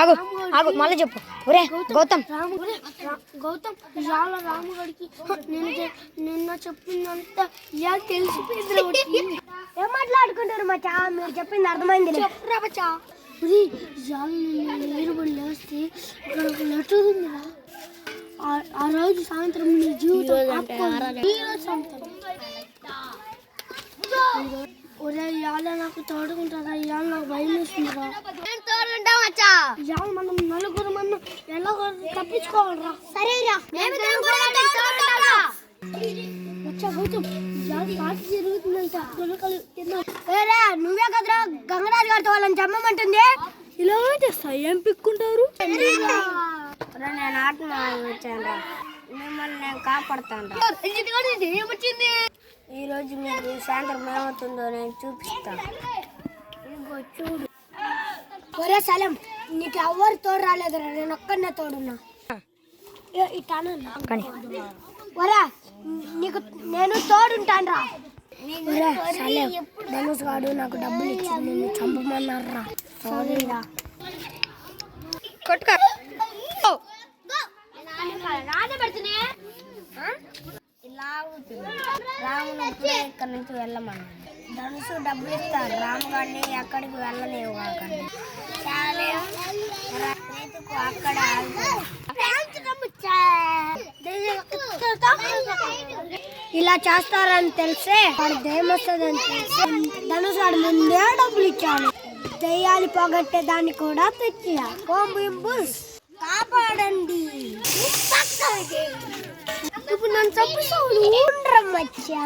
ఆగు ఆగు మళ్ళీ చెప్పు. ఒరే గౌతమ్ గౌతమ్ ఇవాళ రాముగడికి నిన్న చెప్పిందంతా ఇవాళ తెలిసిపోయింది. ఏం మాట్లాడుకుంటారు మచ్చా? మీరు చెప్పింది అర్థమైంది. చెప్పురా మచ్చా. నీరు పడి లేస్తే ఇక్కడ ఒక లెటర్ ఉందిరా. ఆ రోజు సాయంత్రం నీ జీవితం ఒరే ఇవాళ నాకు తోడుకుంటారా? ఇవాళ నాకు భయం వేస్తుందిరా. ఇవాళ మనం నలుగురు మనం ఎలా తప్పించుకోవాలరా? సరేరా జరుగుతుందంట. నువ్వే కదరా గంగరాజు గారితో వాళ్ళని చమ్మమంటుంది. ఇలా తెస్తా ఏం పిక్కుంటారు? నేను ఆటను వచ్చాను, మిమ్మల్ని నేను కాపాడుతాను. ఈ రోజు మీకు సాయంత్రం ఏమవుతుందో నేను చూపిస్తాను. చూడు. ఒరే సలం, నీకు ఎవరు తోడు రాలేదురా, నేను ఒక్కడనే తోడున్నా. ఒరా నీకు నేను తోడుంటాను రా. ధనుష్ గాడు నాకు డబ్బులు ఇచ్చి నిన్ను చంపమన్నారా. సారీరా. కొట్టుకో. రాముని ఇక్కడ నుంచి వెళ్ళమన్నా. ధనుసు డబ్బులు ఇస్తారు. రాముగాడిని ఎక్కడికి వెళ్ళలేవు కాకండి. అక్కడ ఇలా చేస్తారని తెలిసే వాడు దయ్యం వస్తుందని తెలిసి ధనుసు వాడి ముందే డబ్బులు ఇచ్చాను. దయ్యాలు పోగొట్టే దాన్ని కూడా తెచ్చా. కాపాడండి. ఇప్పుడు నన్ను చంపుతావు మచ్చా.